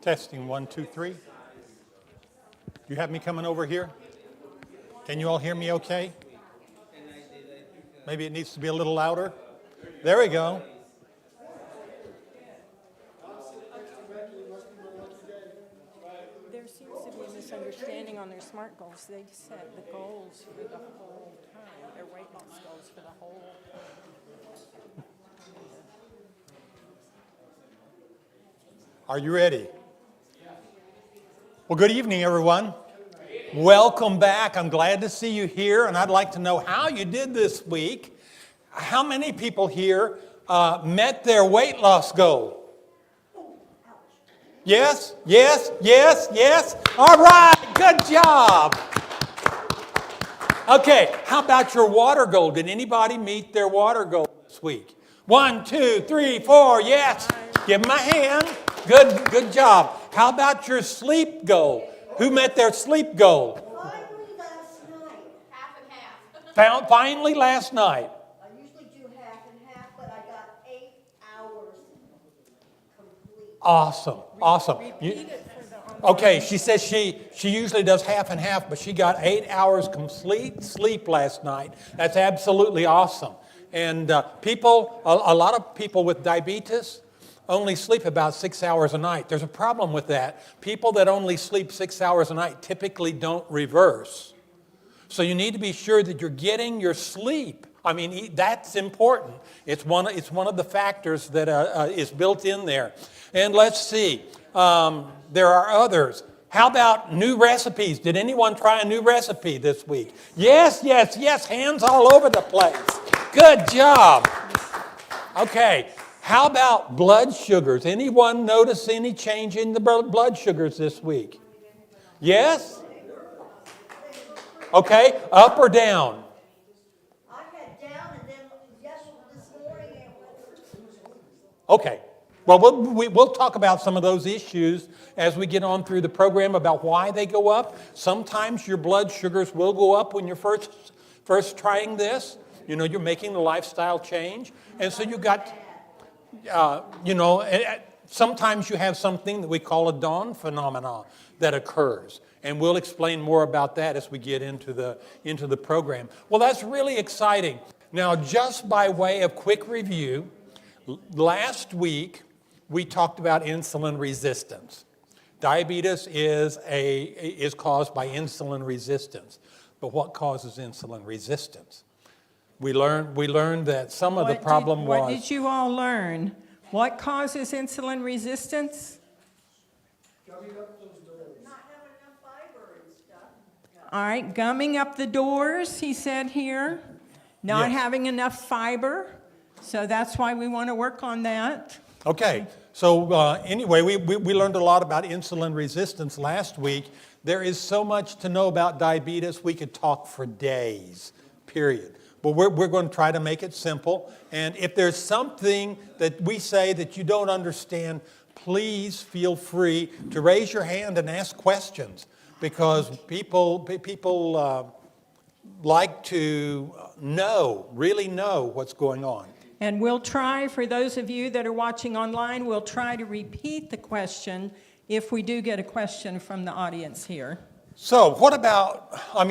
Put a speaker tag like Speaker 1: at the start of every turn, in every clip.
Speaker 1: Testing 1, 2, 3. You have me coming over here? Can you all hear me okay? Maybe it needs to be a little louder. There we go.
Speaker 2: There seems to be a misunderstanding on their SMART goals. They set the goals for the whole time, their weight loss goals for the whole time.
Speaker 1: Are you ready? Well, good evening, everyone. Welcome back. I'm glad to see you here, and I'd like to know how you did this week. How many people here met their weight loss goal? Yes, yes, yes, yes. All right, good job. Okay, how about your water goal? Did anybody meet their water goal this week? 1, 2, 3, 4, yes. Give them a hand. Good job. How about your sleep goal? Who met their sleep goal?
Speaker 3: Finally last night. Half and half.
Speaker 1: Finally last night.
Speaker 3: I usually do half and half, but I got 8 hours complete.
Speaker 1: Awesome.
Speaker 2: Repeat it for the online.
Speaker 1: Okay, she says she usually does half and half, but she got 8 hours complete sleep last night. That's absolutely awesome. And a lot of people with diabetes only sleep about 6 hours a night. There's a problem with that. People that only sleep 6 hours a night typically don't reverse. So you need to be sure that you're getting your sleep. I mean, that's important. It's one of the factors that is built in there. And let's see. There are others. How about new recipes? Did anyone try a new recipe this week? Yes. Hands all over the place. Good job. Okay. How about blood sugars? Anyone notice any change in the blood sugars this week? Yes? Okay, up or down?
Speaker 3: I had down, and then this morning it went.
Speaker 1: Okay. Well, we'll talk about some of those issues as we get on through the program about why they go up. Sometimes your blood sugars will go up when you're first trying this. You know, you're making the lifestyle change. And so you got... sometimes you have something that we call a dawn phenomenon that occurs. And we'll explain more about that as we get into the program. Well, that's really exciting. Now, just by way of quick review, last week we talked about insulin resistance. Diabetes is caused by insulin resistance. But what causes insulin resistance? We learned that some of the problem was...
Speaker 2: What did you all learn? What causes insulin resistance?
Speaker 3: Not having enough fiber and stuff.
Speaker 2: All right, gumming up the doors, he said here. Not
Speaker 1: Yes.
Speaker 2: having enough fiber. So that's why we want to work on that.
Speaker 1: Okay, so anyway, we learned a lot about insulin resistance last week. There is so much to know about diabetes, we could talk for days, period. But we're going to try to make it simple. And if there's something that we say that you don't understand, please feel free to raise your hand and ask questions. Because people like to really know what's going on.
Speaker 2: And we'll try, for those of you that are watching online, we'll try to repeat the question if we do get a question from the audience here.
Speaker 1: So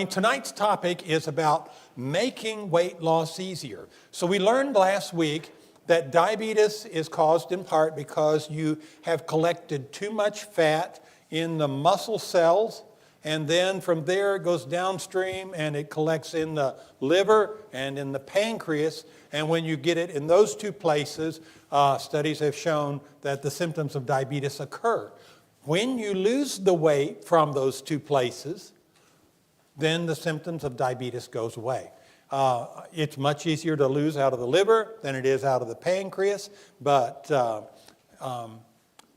Speaker 1: tonight's topic is about making weight loss easier. So we learned last week that diabetes is caused in part because you have collected too much fat in the muscle cells, and then from there it goes downstream and it collects in the liver and in the pancreas. And when you get it in those two places, studies have shown that the symptoms of diabetes occur. When you lose the weight from those two places, then the symptoms of diabetes goes away. It's much easier to lose out of the liver than it is out of the pancreas, but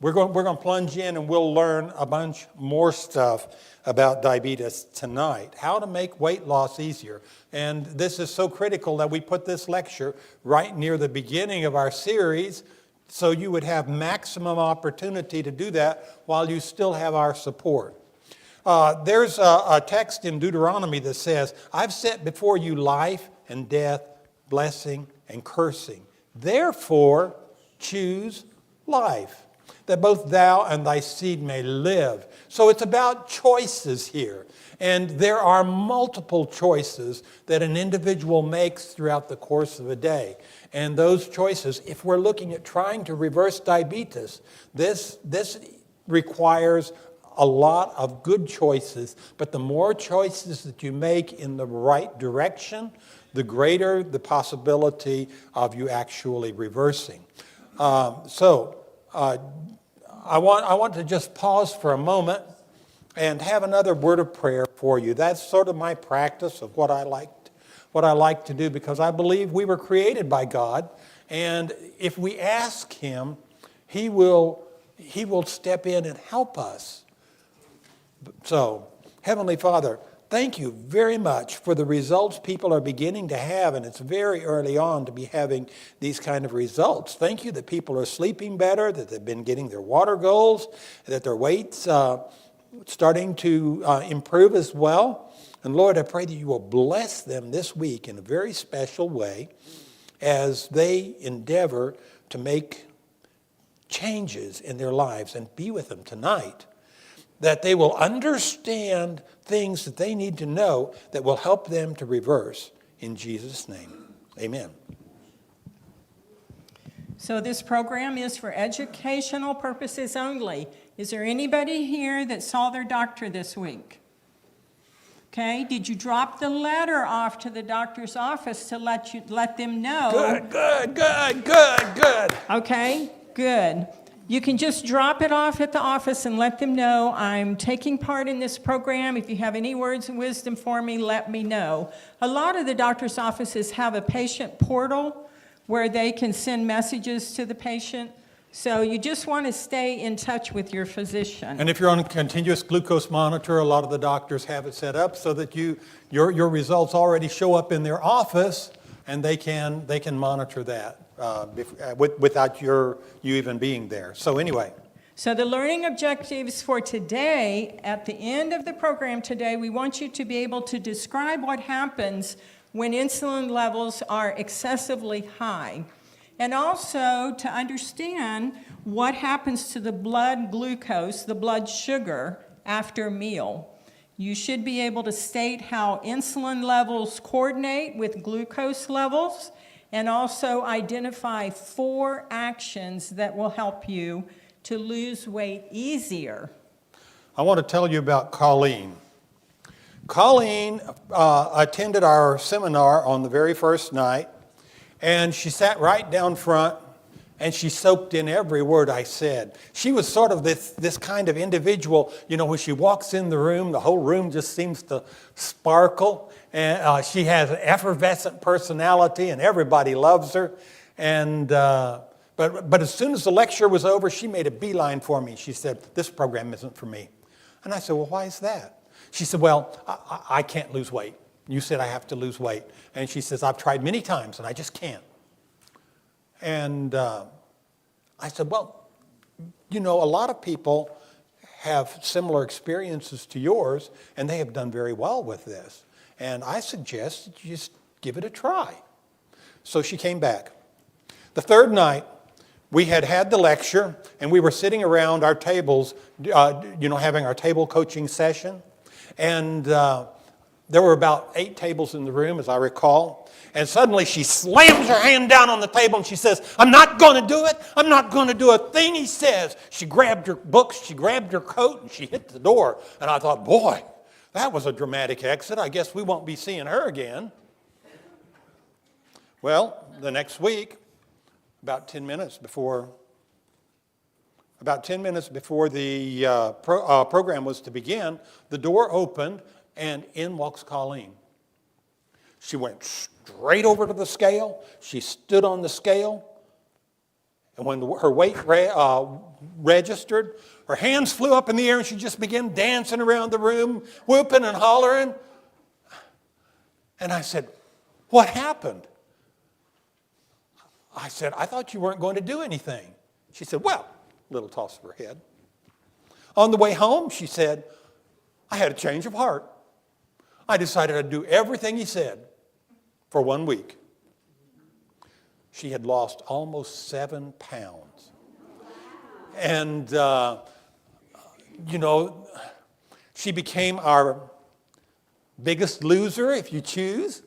Speaker 1: we're going to plunge in and we'll learn a bunch more stuff about diabetes tonight. How to make weight loss easier. And this is so critical that we put this lecture right near the beginning of our series, so you would have maximum opportunity to do that while you still have our support. There's a text in Deuteronomy that says, I've set before you life and death, blessing and cursing. Therefore, choose life. that both thou and thy seed may live. So it's about choices here. And there are multiple choices that an individual makes throughout the course of a day. And those choices, if we're looking at trying to reverse diabetes, this requires a lot of good choices. But the more choices that you make in the right direction, the greater the possibility of you actually reversing. I want to just pause for a moment and have another word of prayer for you. That's sort of my practice of what I like to do, because I believe we were created by God, and if we ask Him, He will step in and help us. So, Heavenly Father, thank you very much for the results people are beginning to have, and it's very early on to be having these kind of results. Thank you that people are sleeping better, that they've been getting their water goals, that their weight's starting to improve as well. And Lord, I pray that you will bless them this week in a very special way as they endeavor to make changes in their lives, and be with them tonight, that they will understand things that they need to know that will help them to reverse. In Jesus' name, amen.
Speaker 2: So this program is for educational purposes only. Is there anybody here that saw their doctor this week? Okay, did you drop the letter off to the doctor's office to let them know?
Speaker 1: Good.
Speaker 2: Okay, good. You can just drop it off at the office and let them know, I'm taking part in this program. If you have any words of wisdom for me, let me know. A lot of the doctor's offices have a patient portal where they can send messages to the patient. So you just want to stay in touch with your physician.
Speaker 1: And if you're on a continuous glucose monitor, a lot of the doctors have it set up so that your results already show up in their office, and they can monitor that without you even being there. So anyway.
Speaker 2: So the learning objectives for today, at the end of the program today, we want you to be able to describe what happens when insulin levels are excessively high. And also to understand what happens to the blood glucose, the blood sugar, after a meal. You should be able to state how insulin levels coordinate with glucose levels, and also identify 4 actions that will help you to lose weight easier.
Speaker 1: I want to tell you about Colleen. Colleen attended our seminar on the very first night, and she sat right down front, and she soaked in every word I said. She was sort of this kind of individual, when she walks in the room, the whole room just seems to sparkle. And she has an effervescent personality, and everybody loves her. And but as soon as the lecture was over, she made a beeline for me. She said, "This program isn't for me." And I said, "Well, why is that?" She said, "Well, I can't lose weight. You said I have to lose weight." And she says, "I've tried many times, and I just can't." And I said, "Well, a lot of people have similar experiences to yours, and they have done very well with this. And I suggest that you just give it a try." So she came back. The third night, we had the lecture, and we were sitting around our tables, having our table coaching session. And there were about 8 tables in the room, as I recall. And suddenly she slams her hand down on the table and she says, "I'm not going to do it. I'm not going to do a thing he says." She grabbed her books, she grabbed her coat, and she hit the door. And I thought, boy, that was a dramatic exit. I guess we won't be seeing her again. Well, the next week, about 10 minutes before the program was to begin, the door opened and in walks Colleen. She went straight over to the scale. She stood on the scale. And when her weight registered, her hands flew up in the air and she just began dancing around the room, whooping and hollering. And I said, "What happened?" I said, "I thought you weren't going to do anything." She said, "Well," little toss of her head. On the way home, she said, "I had a change of heart. I decided I'd do everything he said for 1 week." She had lost almost 7 pounds. And, you know, she became our biggest loser, if you choose.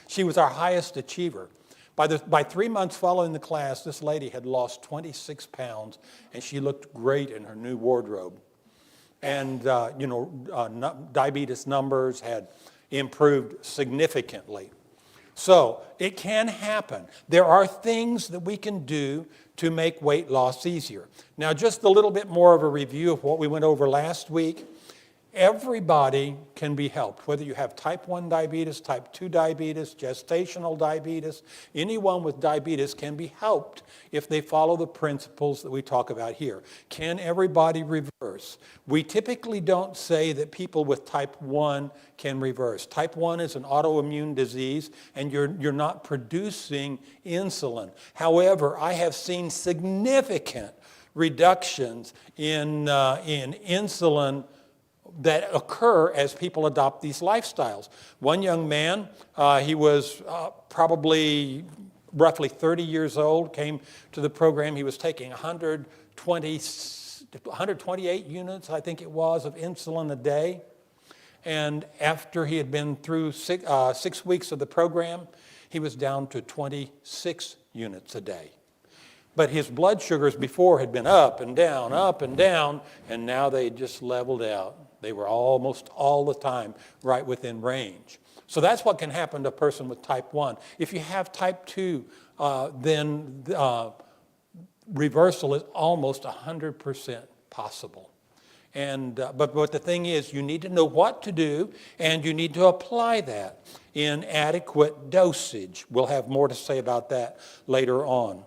Speaker 1: She was our highest achiever. By 3 months following the class, this lady had lost 26 pounds, and she looked great in her new wardrobe. And, diabetes numbers had improved significantly. So it can happen. There are things that we can do to make weight loss easier. Now, just a little bit more of a review of what we went over last week. Everybody can be helped, whether you have type 1 diabetes, type 2 diabetes, gestational diabetes. Anyone with diabetes can be helped if they follow the principles that we talk about here. Can everybody reverse? We typically don't say that people with type 1 can reverse. Type 1 is an autoimmune disease, and you're not producing insulin. However, I have seen significant reductions in insulin that occur as people adopt these lifestyles. One young man, he was probably roughly 30 years old, came to the program. He was taking 128 units, I think it was, of insulin a day. And after he had been through 6 weeks of the program, he was down to 26 units a day. But his blood sugars before had been up and down, and now they just leveled out. They were almost all the time right within range. So that's what can happen to a person with type 1. If you have type 2, then reversal is almost 100% possible. And but the thing is, you need to know what to do, and you need to apply that in adequate dosage. We'll have more to say about that later on.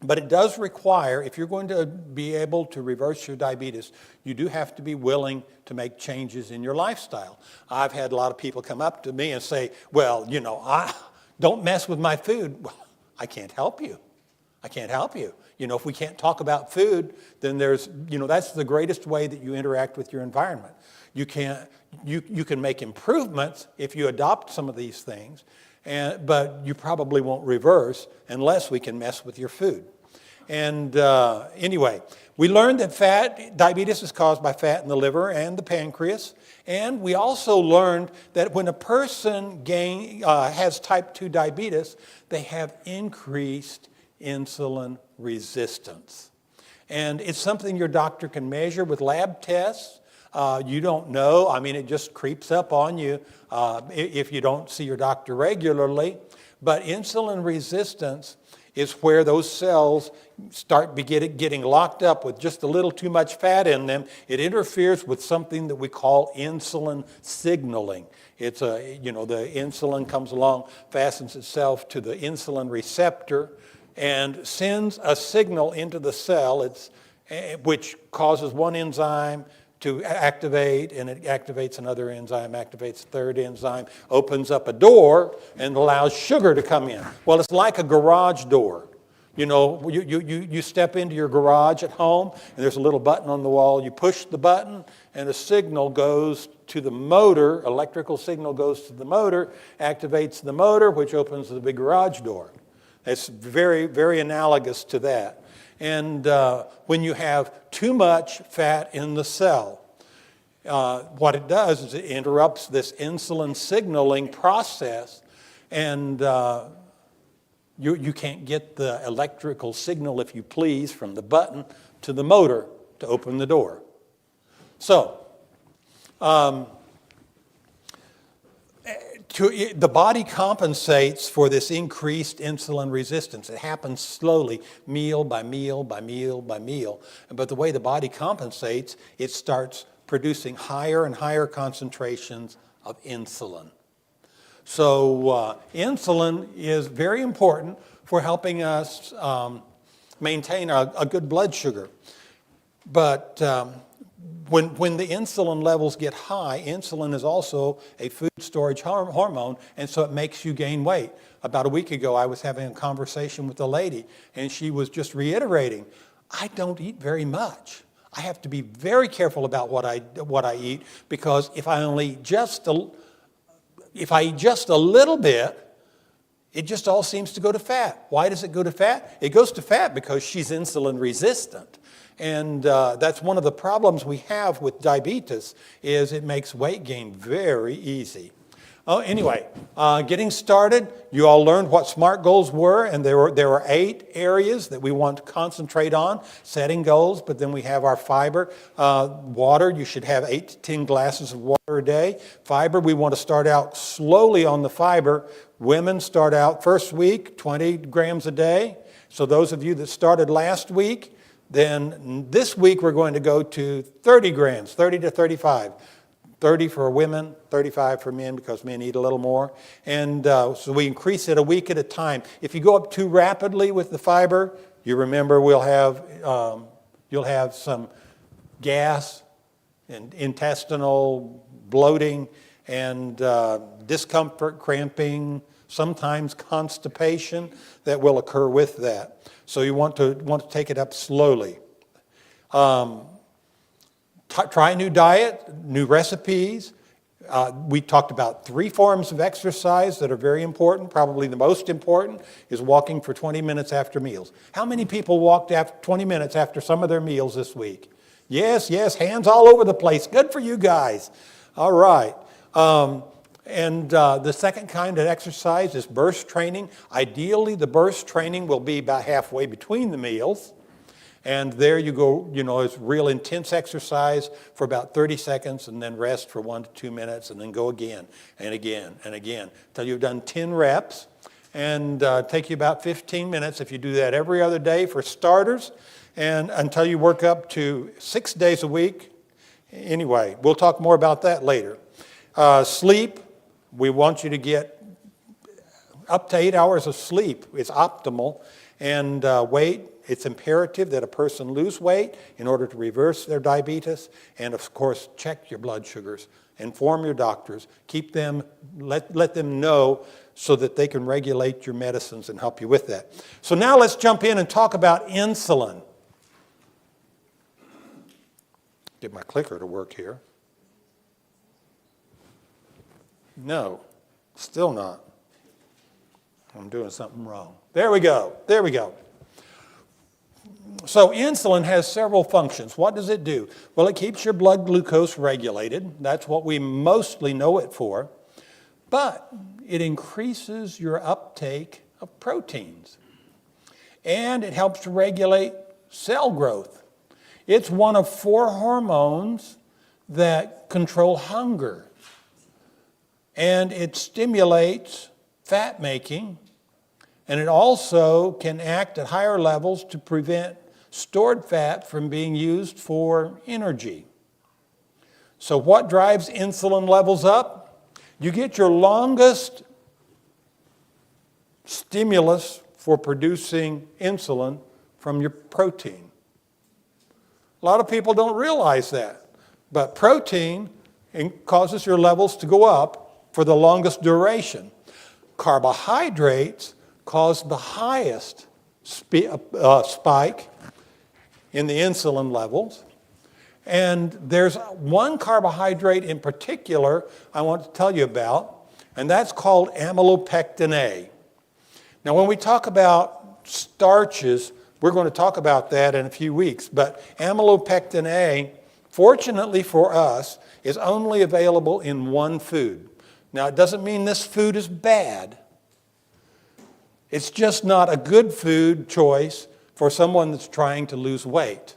Speaker 1: But it does require, if you're going to be able to reverse your diabetes, you do have to be willing to make changes in your lifestyle. I've had a lot of people come up to me and say, well, I don't mess with my food. Well, I can't help you. I can't help you. If we can't talk about food, then that's the greatest way that you interact with your environment. You can make improvements if you adopt some of these things, but you probably won't reverse unless we can mess with your food. And anyway, we learned that diabetes is caused by fat in the liver and the pancreas. And we also learned that when a person has type 2 diabetes, they have increased insulin resistance. And it's something your doctor can measure with lab tests. You don't know. I mean, it just creeps up on you if you don't see your doctor regularly. But insulin resistance is where those cells start getting locked up with just a little too much fat in them. It interferes with something that we call insulin signaling. It's the insulin comes along, fastens itself to the insulin receptor, and sends a signal into the cell, which causes one enzyme to activate, and it activates another enzyme, activates a third enzyme, opens up a door, and allows sugar to come in. Well, it's like a garage door. You step into your garage at home, and there's a little button on the wall. You push the button, and a signal goes to the motor, electrical signal goes to the motor, activates the motor, which opens the big garage door. It's very, very analogous to that. And when you have too much fat in the cell, what it does is it interrupts this insulin signaling process, and you can't get the electrical signal, if you please, from the button to the motor to open the door. So, the body compensates for this increased insulin resistance. It happens slowly, meal by meal by meal by meal. But the way the body compensates, it starts producing higher and higher concentrations of insulin. So insulin is very important for helping us maintain a good blood sugar. But when the insulin levels get high, insulin is also a food storage hormone, and so it makes you gain weight. About a week ago, I was having a conversation with a lady, and she was just reiterating, I don't eat very much. I have to be very careful about what I eat, because if I eat just a little bit, it just all seems to go to fat. Why does it go to fat? It goes to fat because she's insulin resistant. And that's one of the problems we have with diabetes is it makes weight gain very easy. Oh, anyway, getting started, you all learned what SMART goals were, and there were 8 areas that we want to concentrate on, setting goals, but then we have our fiber. Water, you should have 8 to 10 glasses of water a day. Fiber, we want to start out slowly on the fiber. Women start out first week, 20 grams a day. So those of you that started last week, then this week we're going to go to 30 grams, 30 to 35. 30 for women, 35 for men because men eat a little more. And so we increase it a week at a time. If you go up too rapidly with the fiber, you remember you'll have some gas and intestinal bloating and discomfort, cramping, sometimes constipation that will occur with that. So you want to take it up slowly. Try a new diet, new recipes. We talked about 3 forms of exercise that are very important. Probably the most important is walking for 20 minutes after meals. How many people walked 20 minutes after some of their meals this week? Yes, hands all over the place. Good for you guys. All right. The second kind of exercise is burst training. Ideally, the burst training will be about halfway between the meals. And there you go, it's real intense exercise for about 30 seconds and then rest for 1 to 2 minutes and then go again and again and again until you've done 10 reps and take you about 15 minutes if you do that every other day for starters and until you work up to 6 days a week. Anyway, we'll talk more about that later. Sleep, we want you to get up to 8 hours of sleep. It's optimal. And weight, it's imperative that a person lose weight in order to reverse their diabetes. And of course, check your blood sugars. Inform your doctors. Keep them, let them know so that they can regulate your medicines and help you with that. So now let's jump in and talk about insulin. Get my clicker to work here. No, still not. I'm doing something wrong. There we go. So insulin has several functions. What does it do? Well, it keeps your blood glucose regulated. That's what we mostly know it for. But it increases your uptake of proteins. And it helps to regulate cell growth. It's one of 4 hormones that control hunger. And it stimulates fat making. And it also can act at higher levels to prevent stored fat from being used for energy. So what drives insulin levels up? You get your longest stimulus for producing insulin from your protein. A lot of people don't realize that, but protein causes your levels to go up for the longest duration. Carbohydrates cause the highest spike in the insulin levels. And there's one carbohydrate in particular I want to tell you about, and that's called amylopectin A. Now, when we talk about starches, we're going to talk about that in a few weeks, but amylopectin A, fortunately for us, is only available in one food. Now, it doesn't mean this food is bad. It's just not a good food choice for someone that's trying to lose weight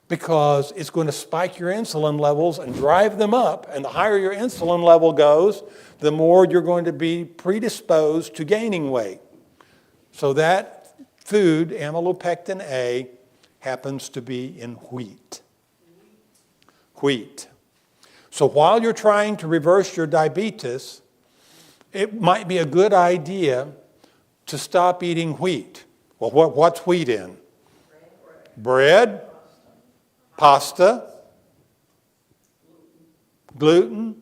Speaker 1: because it's going to spike your insulin levels and drive them up. And the higher your insulin level goes, the more you're going to be predisposed to gaining weight. So that food, amylopectin A, happens to be in wheat. Wheat. So while you're trying to reverse your diabetes, it might be a good idea to stop eating wheat. Well, what's wheat in? Bread, pasta, gluten,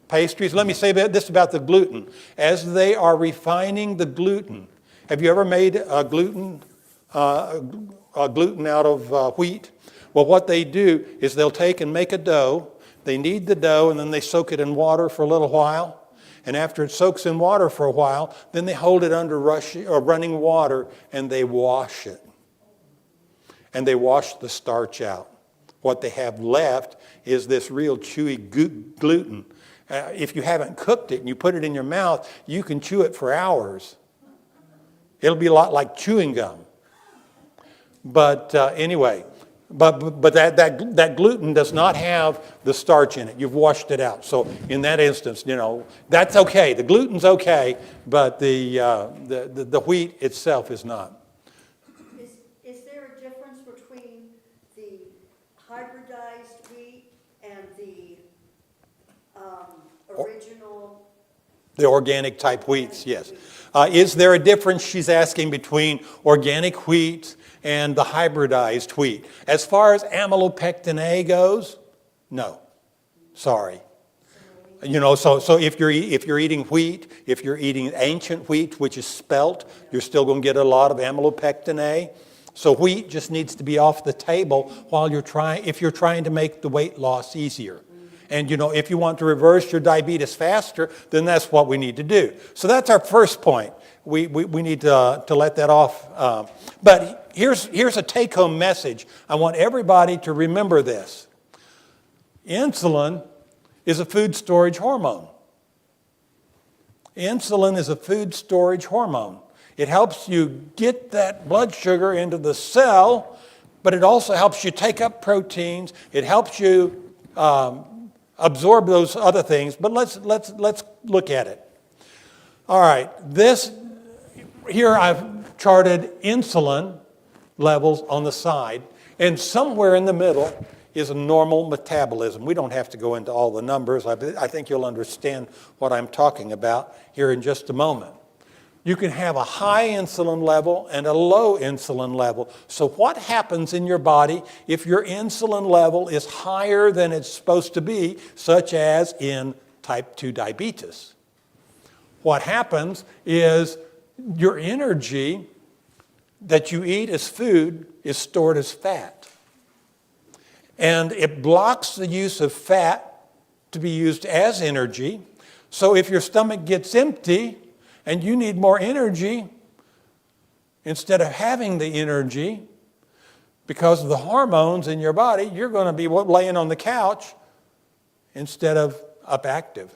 Speaker 1: pastries. Let me say this about the gluten. As they are refining the gluten, have you ever made a gluten out of wheat? Well, what they do is they'll take and make a dough. They knead the dough, and then they soak it in water for a little while. And after it soaks in water for a while, then they hold it under running water and they wash it. And they wash the starch out. What they have left is this real chewy gluten. If you haven't cooked it and you put it in your mouth, you can chew it for hours. It'll be a lot like chewing gum. But anyway, but that gluten does not have the starch in it. You've washed it out. So in that instance, that's okay. The gluten's okay, but the wheat itself is not.
Speaker 3: Is there a difference between the hybridized wheat and the original?
Speaker 1: The organic type wheats, yes. Is there a difference, she's asking, between organic wheat and the hybridized wheat? As far as amylopectin A goes, no. Sorry. So if you're eating wheat, if you're eating ancient wheat, which is spelt, you're still going to get a lot of amylopectin A. So wheat just needs to be off the table if you're trying to make the weight loss easier. And, if you want to reverse your diabetes faster, then that's what we need to do. So that's our first point. We need to let that off. But here's a take-home message. I want everybody to remember this. Insulin is a food storage hormone. Insulin is a food storage hormone. It helps you get that blood sugar into the cell, but it also helps you take up proteins. It helps you absorb those other things. But let's look at it. All right, here I've charted insulin levels on the side, and somewhere in the middle is a normal metabolism. We don't have to go into all the numbers. I think you'll understand what I'm talking about here in just a moment. You can have a high insulin level and a low insulin level. So what happens in your body if your insulin level is higher than it's supposed to be, such as in type 2 diabetes? What happens is your energy that you eat as food is stored as fat. And it blocks the use of fat to be used as energy. So if your stomach gets empty, and you need more energy, instead of having the energy, because of the hormones in your body, you're going to be laying on the couch instead of up active.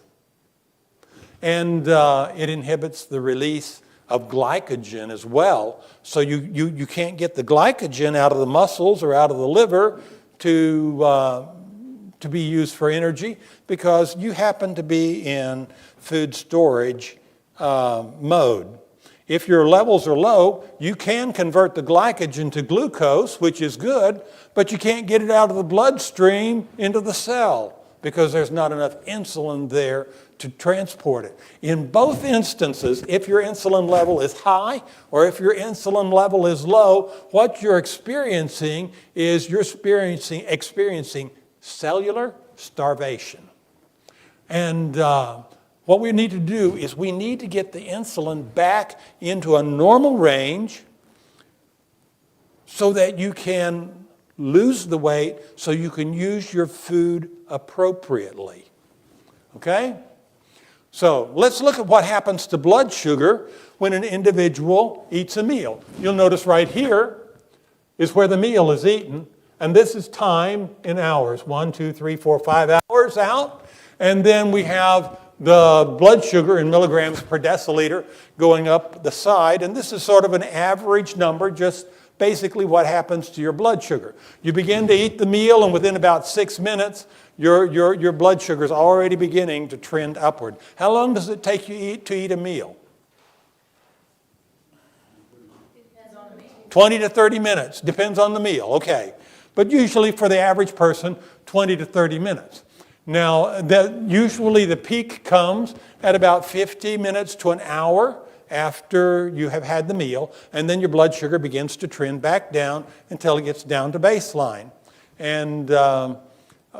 Speaker 1: And it inhibits the release of glycogen as well. So you can't get the glycogen out of the muscles or out of the liver to be used for energy because you happen to be in food storage mode. If your levels are low, you can convert the glycogen to glucose, which is good, but you can't get it out of the bloodstream into the cell because there's not enough insulin there to transport it. In both instances, if your insulin level is high or if your insulin level is low, what you're experiencing is you're experiencing cellular starvation. And what we need to do is we need to get the insulin back into a normal range so that you can lose the weight so you can use your food appropriately. Okay? So let's look at what happens to blood sugar when an individual eats a meal. You'll notice right here is where the meal is eaten, and this is time in hours. 1, 2, 3, 4, 5 hours out. And then we have the blood sugar in milligrams per deciliter going up the side. And this is sort of an average number, just basically what happens to your blood sugar. You begin to eat the meal, and within about 6 minutes, your blood sugar is already beginning to trend upward. How long does it take you to eat a meal? 20 to 30 minutes. Depends on the meal. Okay. But usually for the average person, 20 to 30 minutes. Now, usually the peak comes at about 50 minutes to an hour after you have had the meal, and then your blood sugar begins to trend back down until it gets down to baseline. And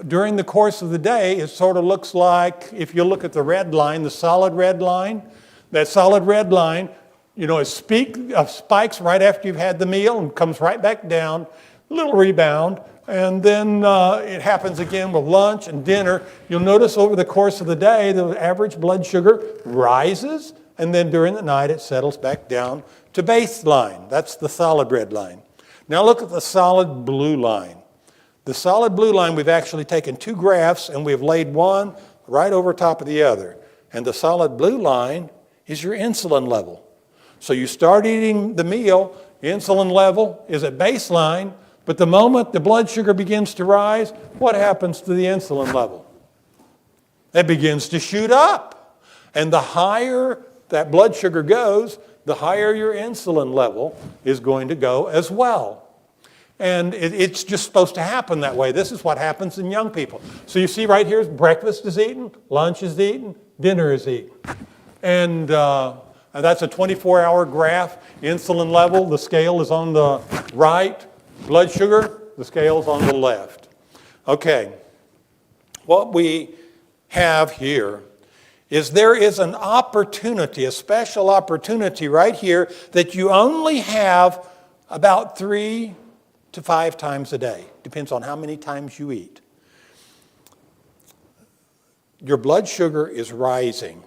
Speaker 1: during the course of the day, it sort of looks like, if you look at the red line, the solid red line, that solid red line, it spikes right after you've had the meal and comes right back down. a little rebound, and then it happens again with lunch and dinner. You'll notice over the course of the day, the average blood sugar rises, and then during the night, it settles back down to baseline. That's the solid red line. Now look at the solid blue line. The solid blue line, we've actually taken two graphs, and we've laid one right over top of the other. And the solid blue line is your insulin level. So you start eating the meal, insulin level is at baseline, but the moment the blood sugar begins to rise, what happens to the insulin level? It begins to shoot up. And the higher that blood sugar goes, the higher your insulin level is going to go as well. And it's just supposed to happen that way. This is what happens in young people. So you see right here, breakfast is eaten, lunch is eaten, dinner is eaten. And that's a 24-hour graph. Insulin level, the scale is on the right. Blood sugar, the scale is on the left. Okay, what we have here is there is an opportunity, a special opportunity right here that you only have about 3 to 5 times a day. Depends on how many times you eat. Your blood sugar is rising.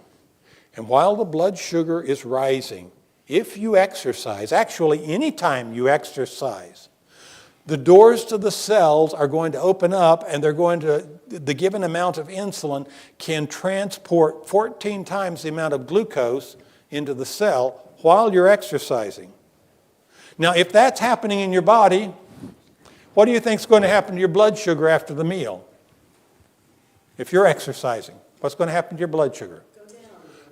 Speaker 1: And while the blood sugar is rising, if you exercise, actually anytime you exercise, the doors to the cells are going to open up, and the given amount of insulin can transport 14 times the amount of glucose into the cell while you're exercising. Now, if that's happening in your body, what do you think is going to happen to your blood sugar after the meal? If you're exercising, what's going to happen to your blood sugar?
Speaker 3: Go down.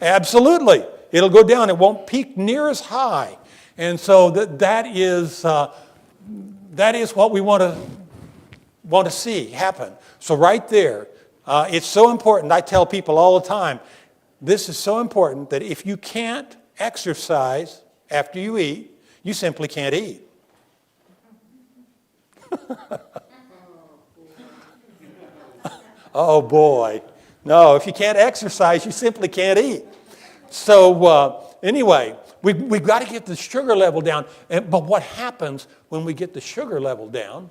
Speaker 1: Absolutely. It'll go down. It won't peak near as high. And so that is what we want to see happen. So right there, it's so important. I tell people all the time, this is so important that if you can't exercise after you eat, you simply can't eat. Oh boy. No, if you can't exercise, you simply can't eat. So anyway, we've got to get the sugar level down. But what happens when we get the sugar level down?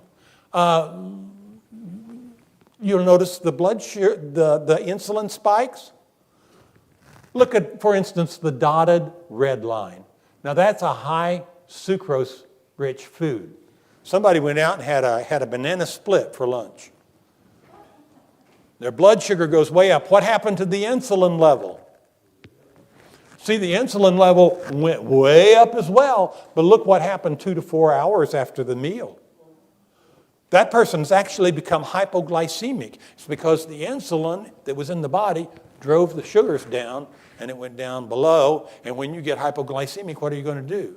Speaker 1: You'll notice the blood sugar, the insulin spikes. Look at, for instance, the dotted red line. Now that's a high sucrose-rich food. Somebody went out and had a banana split for lunch. Their blood sugar goes way up. What happened to the insulin level? See, the insulin level went way up as well, but look what happened 2 to 4 hours after the meal. That person's actually become hypoglycemic. It's because the insulin that was in the body drove the sugars down, and it went down below. And when you get hypoglycemic, what are you going to do?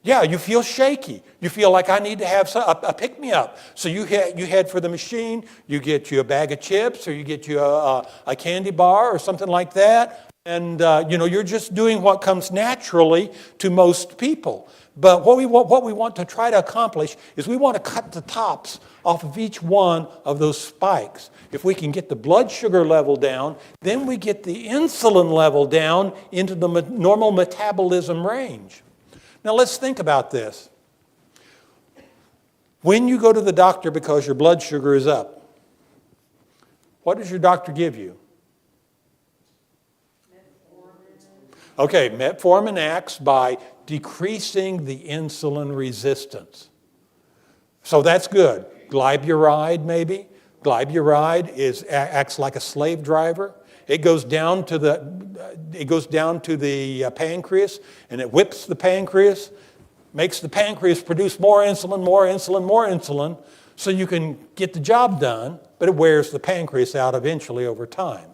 Speaker 1: Yeah, you feel shaky. You feel like I need to have a pick-me-up. So you head for the machine, you get you a bag of chips, or you get you a candy bar or something like that. And you're just doing what comes naturally to most people. But what we want to try to accomplish is we want to cut the tops off of each one of those spikes. If we can get the blood sugar level down, then we get the insulin level down into the normal metabolism range. Now let's think about this. When you go to the doctor because your blood sugar is up, what does your doctor give you? Okay, metformin acts by decreasing the insulin resistance. So that's good. Glyburide, maybe. Glyburide acts like a slave driver. It goes down to the pancreas, and it whips the pancreas, makes the pancreas produce more insulin, so you can get the job done, but it wears the pancreas out eventually over time.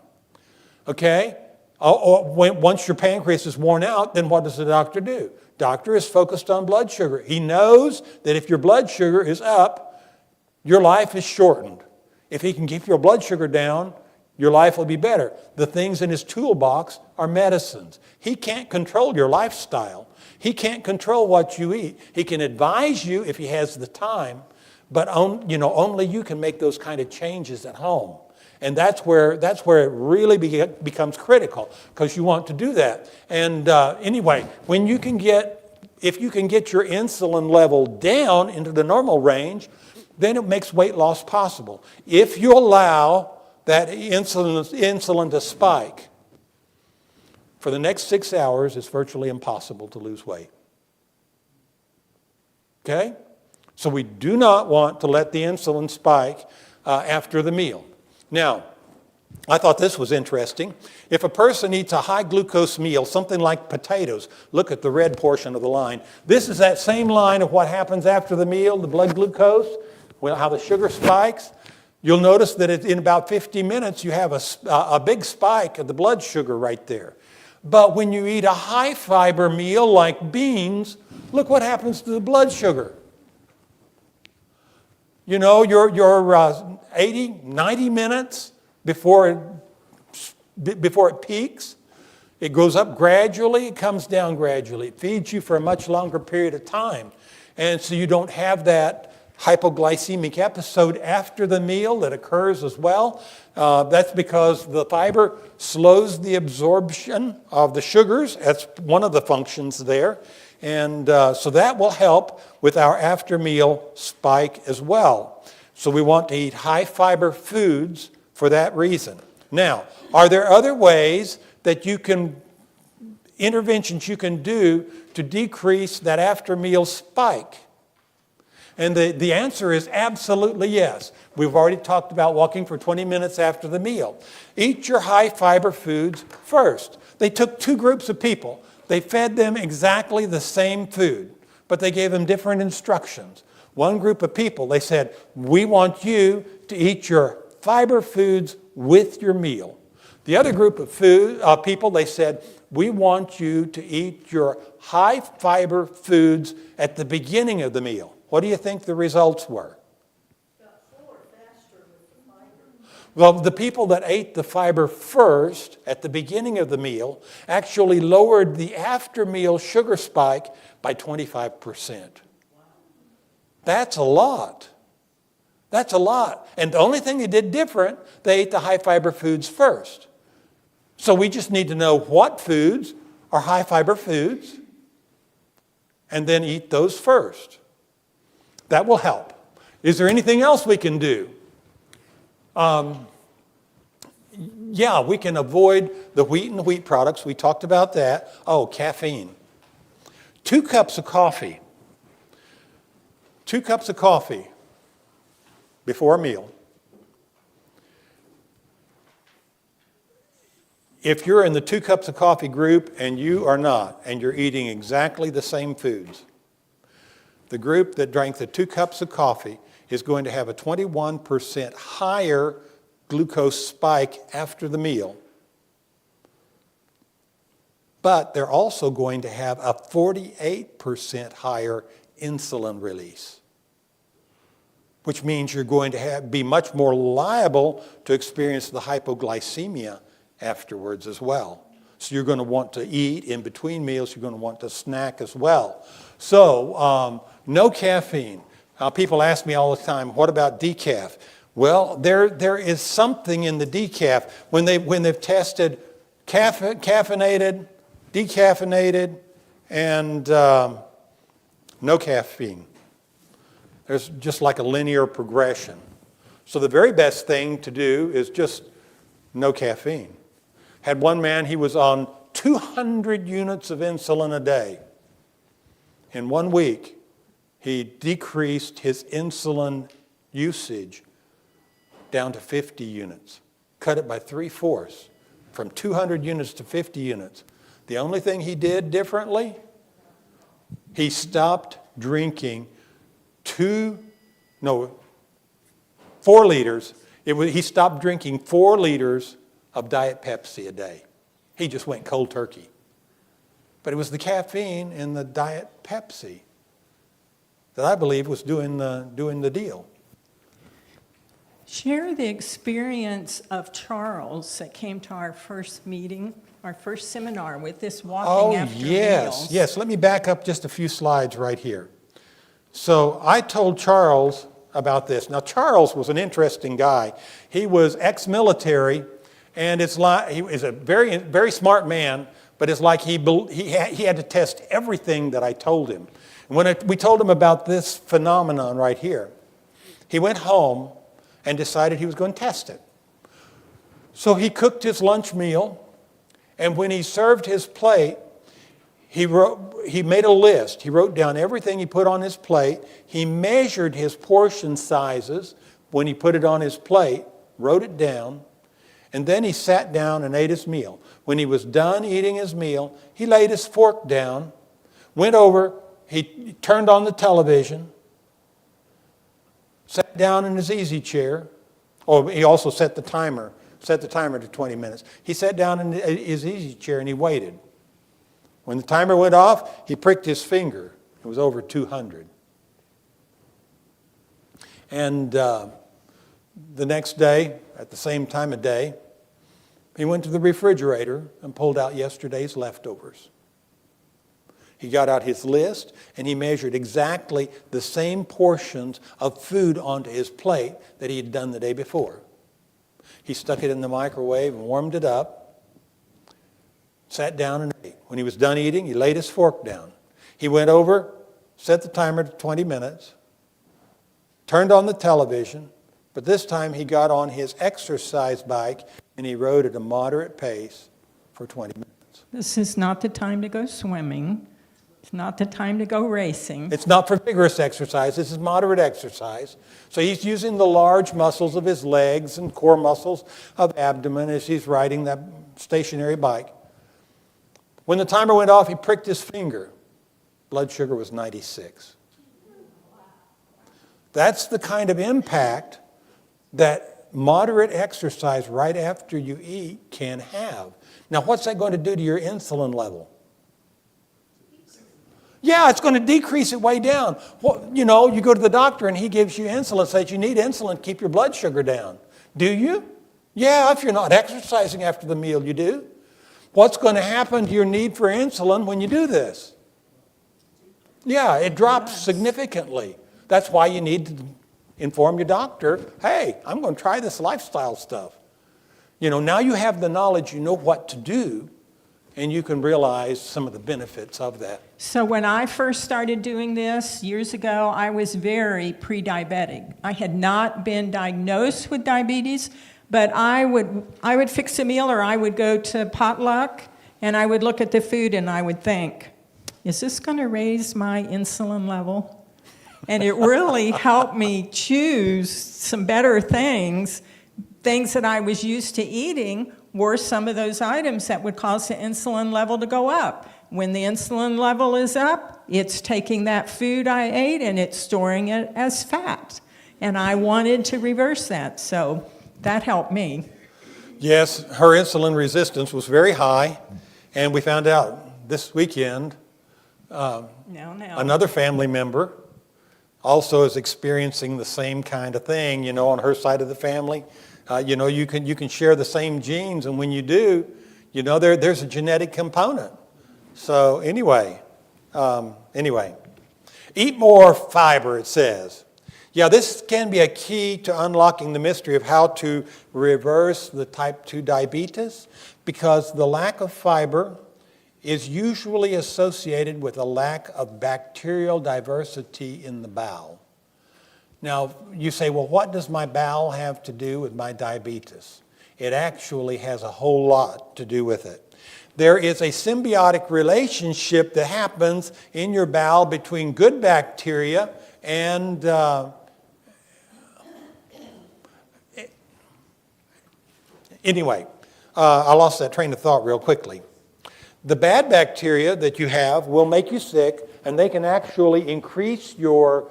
Speaker 1: Okay? Once your pancreas is worn out, then what does the doctor do? Doctor is focused on blood sugar. He knows that if your blood sugar is up, your life is shortened. If he can keep your blood sugar down, your life will be better. The things in his toolbox are medicines. He can't control your lifestyle. He can't control what you eat. He can advise you if he has the time, but only you can make those kind of changes at home. And that's where it really becomes critical, because you want to do that. And anyway, when you can get if you can get your insulin level down into the normal range, then it makes weight loss possible. If you allow that insulin to spike, for the next 6 hours, it's virtually impossible to lose weight. Okay? So we do not want to let the insulin spike after the meal. Now, I thought this was interesting. If a person eats a high glucose meal, something like potatoes, look at the red portion of the line. This is that same line of what happens after the meal, the blood glucose, how the sugar spikes. You'll notice that in about 50 minutes, you have a big spike of the blood sugar right there. But when you eat a high fiber meal like beans, look what happens to the blood sugar. You know, your 80, 90 minutes before it peaks, it goes up gradually, it comes down gradually. It feeds you for a much longer period of time. And so you don't have that hypoglycemic episode after the meal that occurs as well. That's because the fiber slows the absorption of the sugars. That's one of the functions there. And so that will help with our after-meal spike as well. So we want to eat high-fiber foods for that reason. Now, are there other ways that interventions you can do to decrease that after-meal spike? And the answer is absolutely yes. We've already talked about walking for 20 minutes after the meal. Eat your high-fiber foods first. They took two groups of people. They fed them exactly the same food, but they gave them different instructions. One group of people, they said, we want you to eat your fiber foods with your meal. The other group of people, they said, we want you to eat your high-fiber foods at the beginning of the meal. What do you think the results were?
Speaker 3: Got fuller faster with the fiber.
Speaker 1: Well, the people that ate the fiber first at the beginning of the meal actually lowered the after-meal sugar spike by 25%. That's a lot. That's a lot. And the only thing they did different, they ate the high-fiber foods first. So we just need to know what foods are high-fiber foods and then eat those first. That will help. Is there anything else we can do? Yeah, we can avoid the wheat products. We talked about that. Oh, caffeine. 2 cups of coffee. 2 cups of coffee before a meal. If you're in the 2 cups of coffee group and you are not, and you're eating exactly the same foods, the group that drank the 2 cups of coffee is going to have a 21% higher glucose spike after the meal. But they're also going to have a 48% higher insulin release, which means you're going to be much more liable to experience the hypoglycemia afterwards as well. So you're going to want to eat in between meals. You're going to want to snack as well. So no caffeine. People ask me all the time, what about decaf? Well, there is something in the decaf. When they've tested caffeinated, decaffeinated, and no caffeine. There's just like a linear progression. So the very best thing to do is just no caffeine. Had one man, he was on 200 units of insulin a day. In 1 week, he decreased his insulin usage down to 50 units. Cut it by 3/4, from 200 units to 50 units. The only thing he did differently, he stopped drinking 4 liters. He stopped drinking 4 liters of Diet Pepsi a day. He just went cold turkey. But it was the caffeine in the Diet Pepsi that I believe was doing the deal.
Speaker 2: Share the experience of Charles that came to our first meeting, our first seminar with this walking after meals.
Speaker 1: Yes. Let me back up just a few slides right here. So I told Charles about this. Now, Charles was an interesting guy. He was ex-military, and he was a very, very smart man, But it's like he had to test everything that I told him. And when we told him about this phenomenon right here, he went home and decided he was going to test it. So he cooked his lunch meal, and when he served his plate, he made a list. He wrote down everything he put on his plate. He measured his portion sizes when he put it on his plate, wrote it down, and then he sat down and ate his meal. When he was done eating his meal, he laid his fork down, went over, he turned on the television, sat down in his easy chair. Oh, he also set the timer to 20 minutes. He sat down in his easy chair and he waited. When the timer went off, he pricked his finger. It was over 200. And the next day, at the same time of day, he went to the refrigerator and pulled out yesterday's leftovers. He got out his list and he measured exactly the same portions of food onto his plate that he had done the day before. He stuck it in the microwave and warmed it up, sat down and ate. When he was done eating, he laid his fork down. He went over, set the timer to 20 minutes, turned on the television, but this time he got on his exercise bike and he rode at a moderate pace for 20 minutes.
Speaker 2: This is not the time to go swimming. It's not the time to go racing.
Speaker 1: It's not for vigorous exercise. This is moderate exercise. So he's using the large muscles of his legs and core muscles of abdomen as he's riding that stationary bike. When the timer went off, he pricked his finger. Blood sugar was 96. That's the kind of impact that moderate exercise right after you eat can have. Now, what's that going to do to your insulin level? Yeah, it's going to decrease it way down. Well, you know, you go to the doctor and he gives you insulin, says you need insulin to keep your blood sugar down. Do you? Yeah, if you're not exercising after the meal, you do. What's going to happen to your need for insulin when you do this? Yeah, it drops significantly. That's why you need to inform your doctor, hey, I'm going to try this lifestyle stuff. You know, now you have the knowledge, you know what to do, and you can realize some of the benefits of that.
Speaker 2: So when I first started doing this years ago, I was very pre-diabetic. I had not been diagnosed with diabetes, but I would fix a meal or I would go to potluck and I would look at the food and I would think, is this going to raise my insulin level? And it really helped me choose some better things. Things that I was used to eating were some of those items that would cause the insulin level to go up. When the insulin level is up, it's taking that food I ate and it's storing it as fat. And I wanted to reverse that, so that helped me.
Speaker 1: Yes, her insulin resistance was very high, and we found out this weekend another family member also is experiencing the same kind of thing, you know, on her side of the family. You know, you can share the same genes, and when you do, you know, there's a genetic component. So anyway, eat more fiber, it says. Yeah, this can be a key to unlocking the mystery of how to reverse the type 2 diabetes, because the lack of fiber is usually associated with a lack of bacterial diversity in the bowel. Now, you say, well, what does my bowel have to do with my diabetes? It actually has a whole lot to do with it. There is a symbiotic relationship that happens in your bowel between good bacteria and anyway, I lost that train of thought real quickly. The bad bacteria that you have will make you sick, and they can actually increase your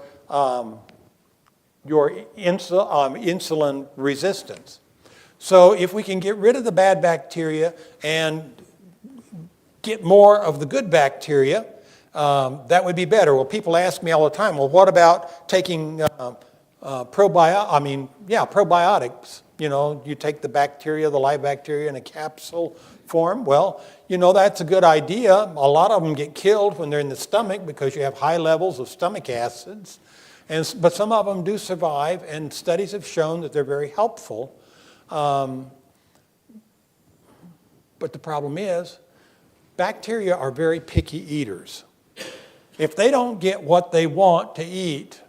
Speaker 1: insulin resistance. So if we can get rid of the bad bacteria and get more of the good bacteria, that would be better. Well, people ask me all the time, well, what about taking probiotics? You know, you take the bacteria, the live bacteria in a capsule form. Well, you know, that's a good idea. A lot of them get killed when they're in the stomach because you have high levels of stomach acids. But some of them do survive, and studies have shown that they're very helpful. But the problem is, bacteria are very picky eaters. If they don't get what they want to eat,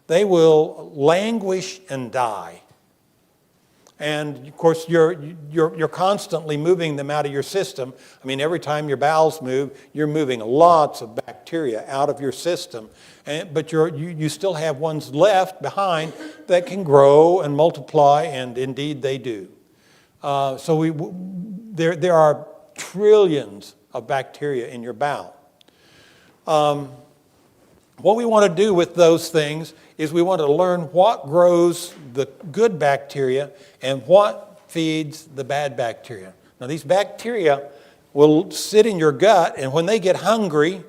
Speaker 1: they will languish and die. And of course, you're constantly moving them out of your system. I mean, every time your bowels move, you're moving lots of bacteria out of your system. But you still have ones left behind that can grow and multiply, and indeed they do. There are trillions of bacteria in your bowel. What we want to do with those things is we want to learn what grows the good bacteria and what feeds the bad bacteria. Now, these bacteria will sit in your gut, and when they get hungry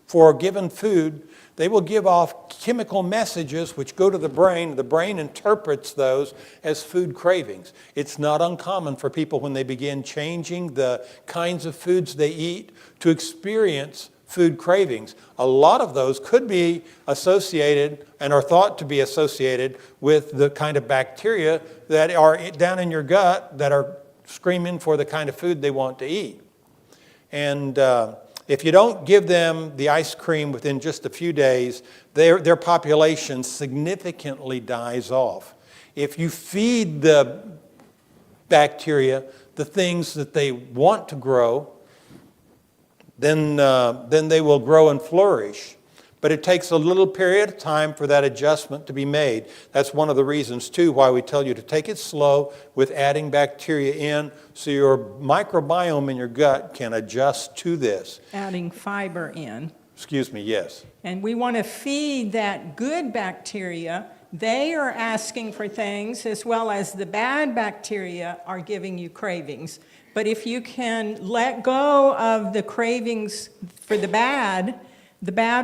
Speaker 1: for a given food, they will give off chemical messages which go to the brain. The brain interprets those as food cravings. It's not uncommon for people, when they begin changing the kinds of foods they eat, to experience food cravings. A lot of those could be associated and are thought to be associated with the kind of bacteria that are down in your gut that are screaming for the kind of food they want to eat. And if you don't give them the ice cream within just a few days, their population significantly dies off. If you feed the bacteria the things that they want to grow, then they will grow and flourish. But it takes a little period of time for that adjustment to be made. That's one of the reasons, too, why we tell you to take it slow with adding bacteria in, so your microbiome in your gut can adjust to this.
Speaker 2: Adding fiber in.
Speaker 1: Excuse me, yes.
Speaker 2: And we want to feed that good bacteria. They are asking for things, as well as the bad bacteria are giving you cravings. But if you can let go of the cravings for the bad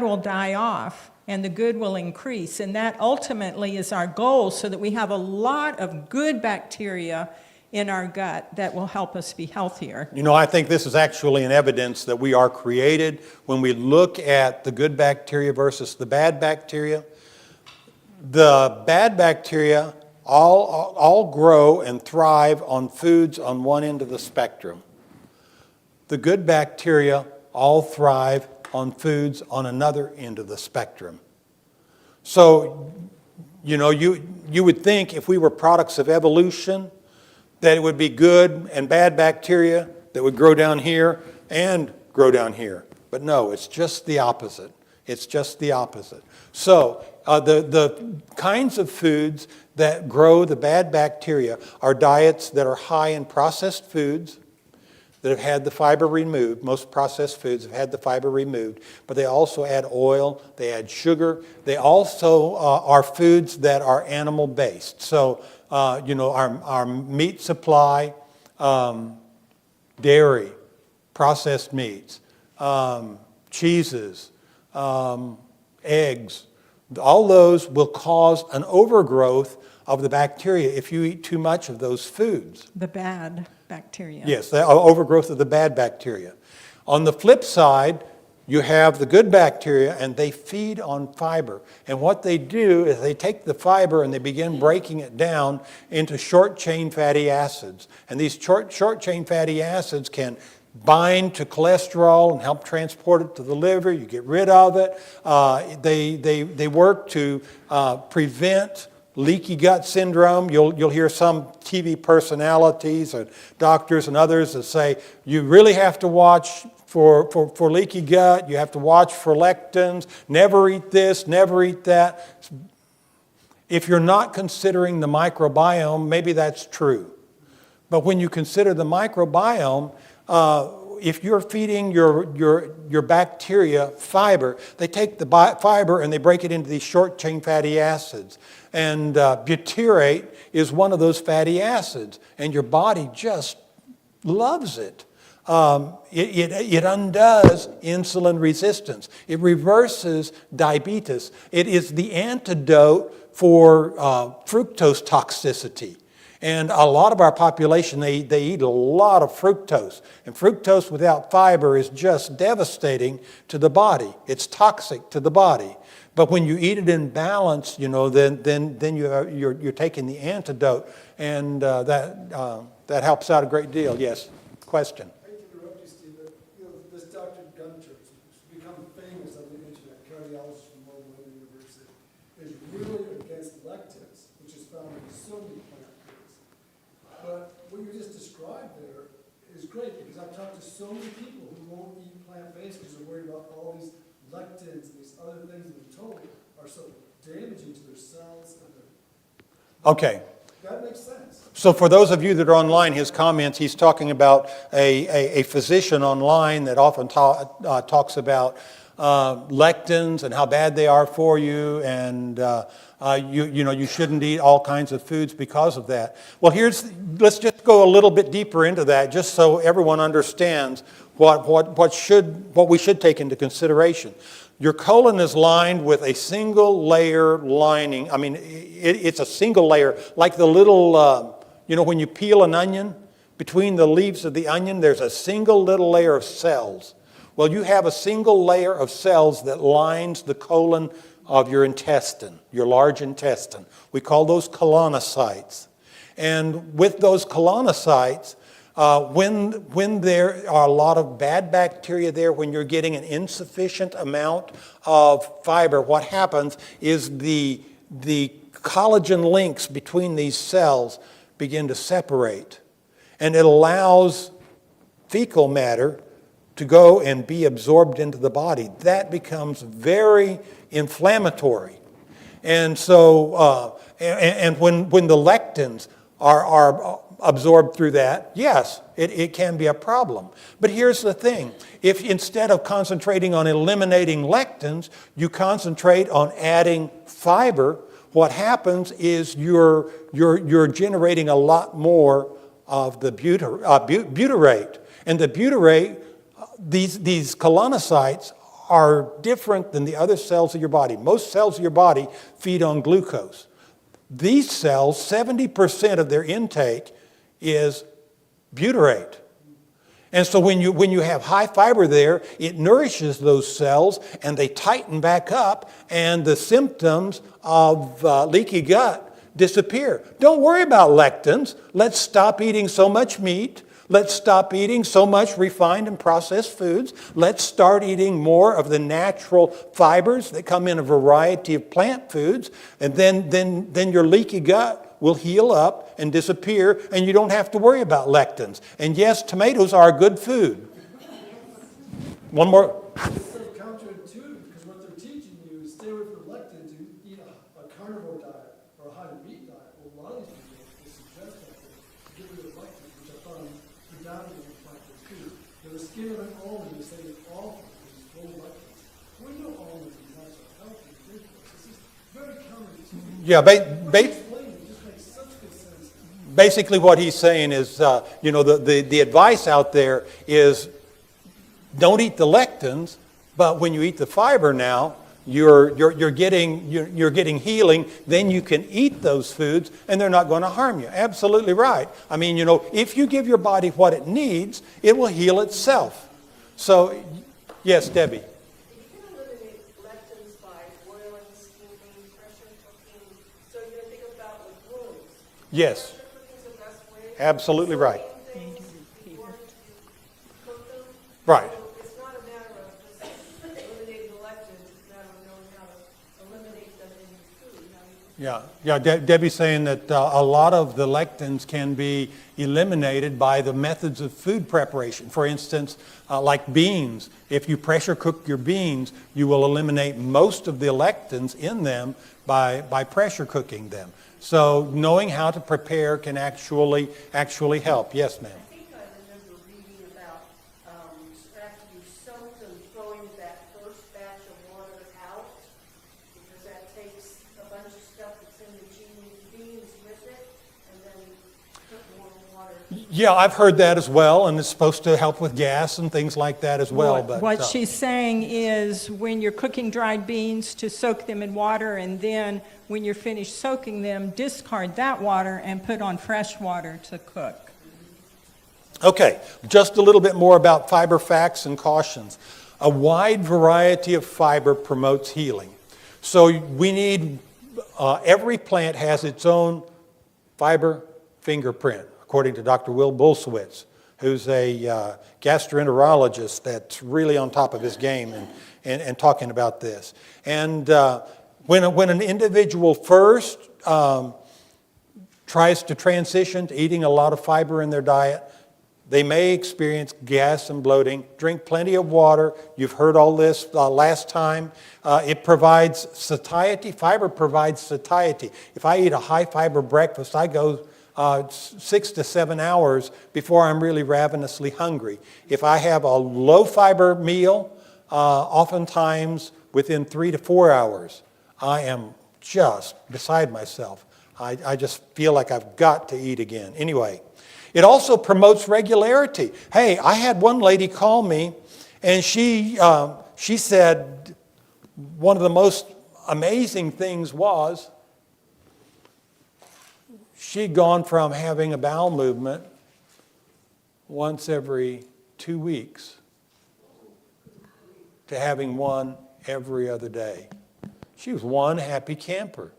Speaker 2: will die off and the good will increase. And that ultimately is our goal, so that we have a lot of good bacteria in our gut that will help us be healthier.
Speaker 1: You know, I think this is actually an evidence that we are created when we look at the good bacteria versus the bad bacteria. The bad bacteria all grow and thrive on foods on one end of the spectrum. The good bacteria all thrive on foods on another end of the spectrum. So, you know, you would think, if we were products of evolution, that it would be good and bad bacteria that would grow down here and grow down here. But no, it's just the opposite. It's just the opposite. So the kinds of foods that grow the bad bacteria are diets that are high in processed foods that have had the fiber removed. Most processed foods have had the fiber removed, but they also add oil, they add sugar. They also are foods that are animal-based. So, our meat supply, dairy, processed meats, cheeses, eggs, all those will cause an overgrowth of the bacteria if you eat too much of those foods.
Speaker 2: The bad bacteria.
Speaker 1: Yes, the overgrowth of the bad bacteria. On the flip side, you have the good bacteria, and they feed on fiber. And what they do is they take the fiber and they begin breaking it down into short-chain fatty acids. And these short-chain fatty acids can bind to cholesterol and help transport it to the liver. You get rid of it. They work to prevent leaky gut syndrome. You'll hear some TV personalities or doctors and others that say you really have to watch for leaky gut. You have to watch for lectins. Never eat this, never eat that. If you're not considering the microbiome, maybe that's true. But when you consider the microbiome, if you're feeding your bacteria fiber, they take the fiber and they break it into these short-chain fatty acids. And butyrate is one of those fatty acids, and your body just loves it. It undoes insulin resistance. It reverses diabetes. It is the antidote for fructose toxicity. And a lot of our population, they eat a lot of fructose. And fructose without fiber is just devastating to the body. It's toxic to the body. But when you eat it in balance, then you're taking the antidote, and that helps out a great deal. Yes, question.
Speaker 4: I hate to interrupt you, Steve, but the so many people who won't eat plant-based because they're worried about all these lectins and these other things that they're told are so damaging to their cells and their.
Speaker 1: Okay.
Speaker 4: That makes sense.
Speaker 1: So for those of you that are online, his comments, he's talking about a physician online that often talks about lectins and how bad they are for you, and you shouldn't eat all kinds of foods because of that. Well, let's just go a little bit deeper into that, just so everyone understands what we should take into consideration. Your colon is lined with a single layer lining. I mean, it's a single layer, like the little, when you peel an onion, between the leaves of the onion, there's a single little layer of cells. Well, you have a single layer of cells that lines the colon of your intestine, your large intestine. We call those colonocytes. And with those colonocytes, when there are a lot of bad bacteria there, when you're getting an insufficient amount of fiber, what happens is the collagen links between these cells begin to separate. And it allows fecal matter to go and be absorbed into the body. That becomes very inflammatory. And so, and when the lectins are absorbed through that, yes, it can be a problem. But here's the thing. If instead of concentrating on eliminating lectins, you concentrate on adding fiber, what happens is you're generating a lot more of the butyrate. And the butyrate, these colonocytes are different than the other cells of your body. Most cells of your body feed on glucose. These cells, 70% of their intake is butyrate. And so when you have high fiber there, it nourishes those cells and they tighten back up, and the symptoms of leaky gut disappear. Don't worry about lectins. Let's stop eating so much meat. Let's stop eating so much refined and processed foods. Let's start eating more of the natural fibers that come in a variety of plant foods. And then your leaky gut will heal up and disappear, and you don't have to worry about lectins. And yes, tomatoes are a good food. One more.
Speaker 4: It's so counterintuitive because what they're teaching you is stay away from the lectins and eat a carnivore diet or a high meat diet. Well, a lot of these people will suggest that to get rid of lectins, which I found predominantly in plant-based food. The skin of an almond, they say that all foods is full of lectins. We know almonds and nuts are healthy and good for us. This is very counterintuitive.
Speaker 1: Yeah, basically what he's saying is, the advice out there is don't eat the lectins, but when you eat the fiber now, you're getting healing. Then you can eat those foods, and they're not going to harm you. Absolutely right. I mean, if you give your body what it needs, it will heal itself. So, yes, Debbie.
Speaker 3: You can eliminate lectins by boiling, steaming, pressure cooking. So you're going to think about with wounds.
Speaker 1: Yes.
Speaker 3: Pressure cooking is the best way.
Speaker 1: Absolutely right.
Speaker 3: Things before you cook them.
Speaker 1: Right.
Speaker 3: So it's not a matter of just eliminating the lectins. It's a matter of knowing how to eliminate them in your food.
Speaker 1: Yeah. Debbie's saying that a lot of the lectins can be eliminated by the methods of food preparation. For instance, like beans. If you pressure cook your beans, you will eliminate most of the lectins in them by pressure cooking them. So knowing how to prepare can actually help. Yes, ma'am.
Speaker 3: I think I remember reading about after you soak them, throwing that first batch of water out, because that takes a bunch of stuff that's in the beans with it, and then put more water.
Speaker 1: Yeah, I've heard that as well, and it's supposed to help with gas and things like that as well.
Speaker 2: What she's saying is when you're cooking dried beans, to soak them in water, and then when you're finished soaking them, discard that water and put on fresh water to cook.
Speaker 1: Okay, just a little bit more about fiber facts and cautions. A wide variety of fiber promotes healing. So we need, every plant has its own fiber fingerprint, according to Dr. Will Bulsiewicz, who's a gastroenterologist that's really on top of his game and talking about this. And when an individual first tries to transition to eating a lot of fiber in their diet, They may experience gas and bloating. Drink plenty of water. You've heard all this last time. It provides satiety. Fiber provides satiety. If I eat a high-fiber breakfast, I go 6 to 7 hours before I'm really ravenously hungry. If I have a low-fiber meal, oftentimes within 3 to 4 hours, I am just beside myself. I just feel like I've got to eat again. Anyway, it also promotes regularity. Hey, I had one lady call me, and she said one of the most amazing things was she'd gone from having a bowel movement once every 2 weeks to having one every other day. She was one happy camper.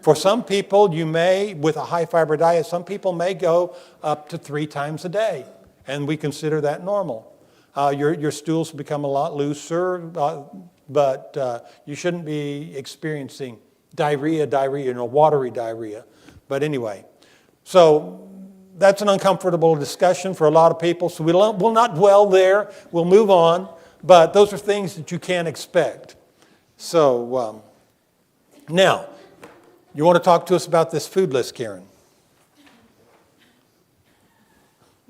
Speaker 1: For some people, you may, with a high-fiber diet, some people may go up to 3 times a day, and we consider that normal. Your stools become a lot looser, but you shouldn't be experiencing diarrhea, watery diarrhea. But anyway, so that's an uncomfortable discussion for a lot of people, so we'll not dwell there. We'll move on, but those are things that you can't expect. So now, you want to talk to us about this food list, Karen?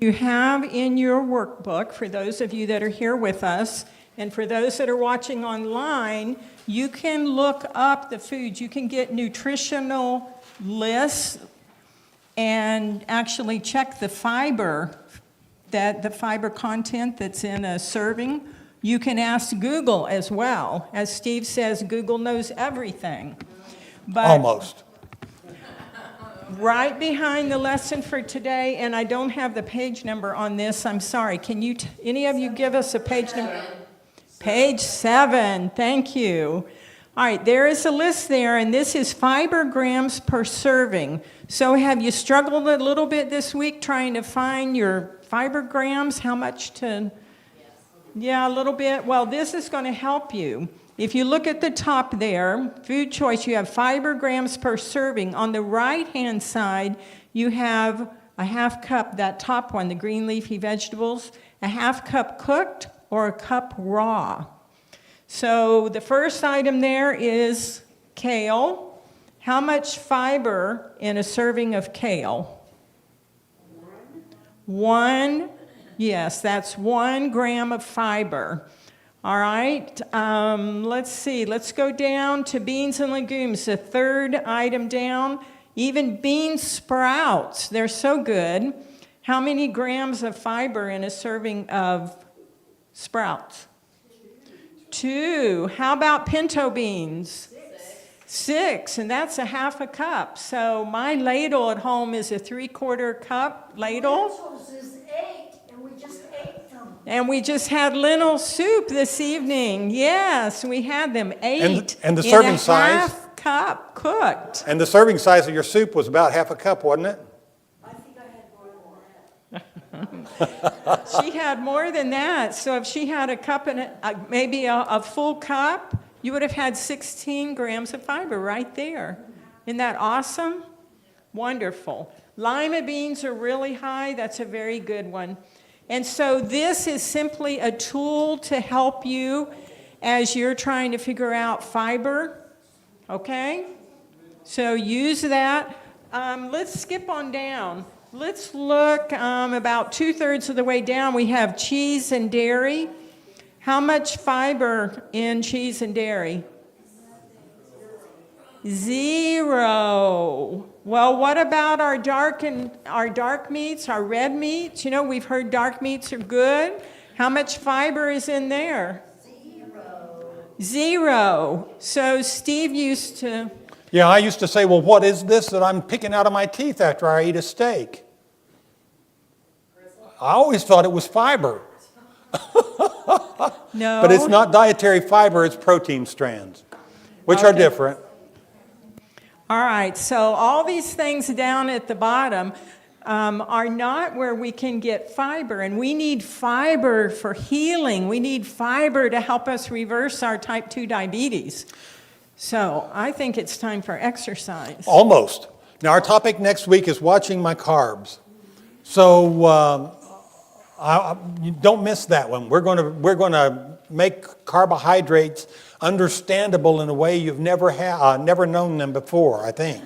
Speaker 2: You have in your workbook, for those of you that are here with us, and for those that are watching online, you can look up the foods. You can get nutritional lists and actually check the fiber content that's in a serving. You can ask Google as well. As Steve says, Google knows everything. But
Speaker 1: Almost.
Speaker 2: right behind the lesson for today, and I don't have the page number on this, I'm sorry. Can you, any of you give us a page number? Page 7, thank you. All right, there is a list there, and this is fiber grams per serving. So have you struggled a little bit this week trying to find your fiber grams? How much to? Yeah, a little bit. Well, this is going to help you. If you look at the top there, food choice, you have fiber grams per serving. On the right-hand side, you have a half cup, that top one, the green leafy vegetables, a half cup cooked or a cup raw. So the first item there is kale. How much fiber in a serving of kale? 1. Yes, that's 1 gram of fiber. All right, let's see. Let's go down to beans and legumes, the third item down. Even bean sprouts, they're so good. How many grams of fiber in a serving of sprouts? 2. How about pinto beans? 6, and that's a half a cup. So my ladle at home is a 3/4 cup ladle.
Speaker 3: Lentils is 8, and we just ate them.
Speaker 2: And we just had lentil soup this evening. Yes, we had them 8
Speaker 1: And the
Speaker 2: in
Speaker 1: serving
Speaker 2: a
Speaker 1: size?
Speaker 2: half cup cooked.
Speaker 1: And the serving size of your soup was about half a cup, wasn't it?
Speaker 3: I think I had more than that.
Speaker 2: She had more than that. So if she had a cup and maybe a full cup, you would have had 16 grams of fiber right there. Isn't that awesome? Wonderful. Lima beans are really high. That's a very good one. And so this is simply a tool to help you as you're trying to figure out fiber. Okay? So use that. Let's skip on down. Let's look about 2/3 of the way down. We have cheese and dairy. How much fiber in cheese and dairy? 0. Well, what about our dark meats, our red meats? You know, we've heard dark meats are good. How much fiber is in there? 0. So Steve used to.
Speaker 1: Yeah, I used to say, well, what is this that I'm picking out of my teeth after I eat a steak? I always thought it was fiber.
Speaker 2: No.
Speaker 1: But it's not dietary fiber, it's protein strands, which are
Speaker 2: Okay.
Speaker 1: different.
Speaker 2: All right, so all these things down at the bottom are not where we can get fiber, and we need fiber for healing. We need fiber to help us reverse our type 2 diabetes. So I think it's time for exercise.
Speaker 1: Almost. Now, our topic next week is watching my carbs. So You don't miss that one. We're going to make carbohydrates understandable in a way you've never known them before, I think.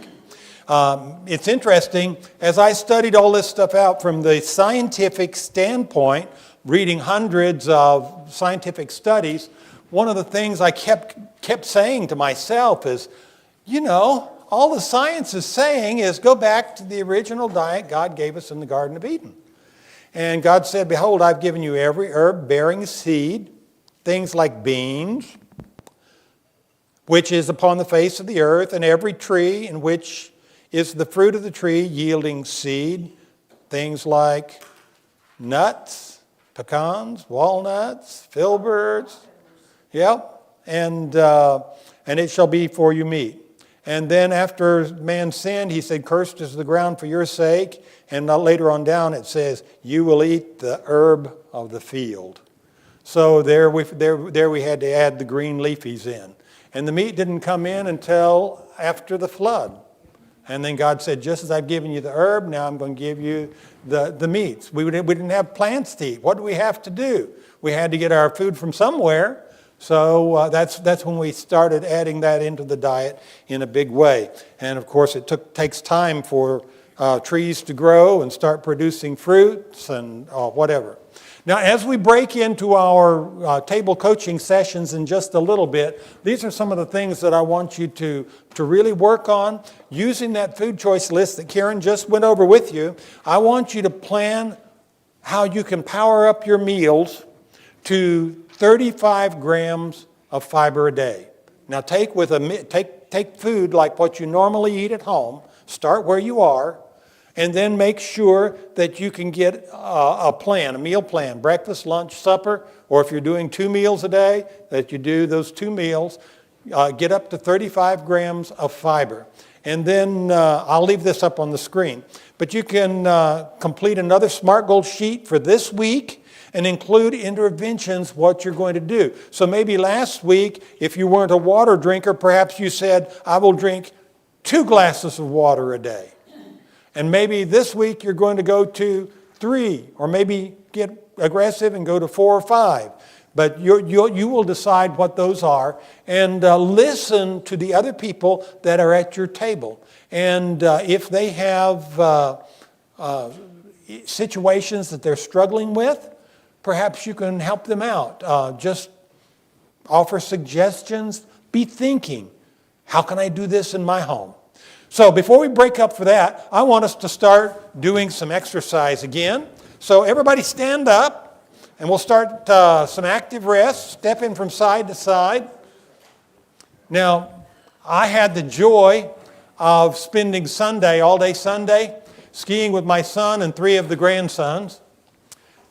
Speaker 1: It's interesting, as I studied all this stuff out from the scientific standpoint, reading hundreds of scientific studies, one of the things I kept saying to myself is, all the science is saying is go back to the original diet God gave us in the Garden of Eden. And God said, behold, I've given you every herb bearing seed, things like beans, which is upon the face of the earth, and every tree in which is the fruit of the tree yielding seed, things like nuts, pecans, walnuts, filberts. Yep. And it shall be for you meat. And then after man sinned, he said, cursed is the ground for your sake. And later on down it says, you will eat the herb of the field. So there we had to add the green leafies in. And the meat didn't come in until after the flood. And then God said, just as I've given you the herb, now I'm going to give you the meats. We didn't have plants to eat. What do we have to do? We had to get our food from somewhere. So that's when we started adding that into the diet in a big way. And of course, it takes time for trees to grow and start producing fruits and whatever. Now, as we break into our table coaching sessions in just a little bit, these are some of the things that I want you to really work on. Using that food choice list that Karen just went over with you, I want you to plan how you can power up your meals to 35 grams of fiber a day. Now, take food like what you normally eat at home, start where you are, and then make sure that you can get a meal plan, breakfast, lunch, supper, or if you're doing 2 meals a day, that you do those 2 meals, get up to 35 grams of fiber. And then I'll leave this up on the screen. But you can complete another SMART Goal sheet for this week and include interventions, what you're going to do. So maybe last week, if you weren't a water drinker, perhaps you said, I will drink 2 glasses of water a day. And maybe this week you're going to go to 3, or maybe get aggressive and go to 4 or 5. But you will decide what those are, and listen to the other people that are at your table. And if they have situations that they're struggling with, perhaps you can help them out. Just offer suggestions. Be thinking, how can I do this in my home? So before we break up for that, I want us to start doing some exercise again. So everybody stand up, and we'll start some active rest, stepping from side to side. Now, I had the joy of spending Sunday, all day Sunday, skiing with my son and 3 of the grandsons.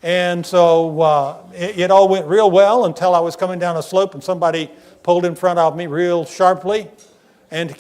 Speaker 1: And so it all went real well until I was coming down a slope and somebody pulled in front of me real sharply. And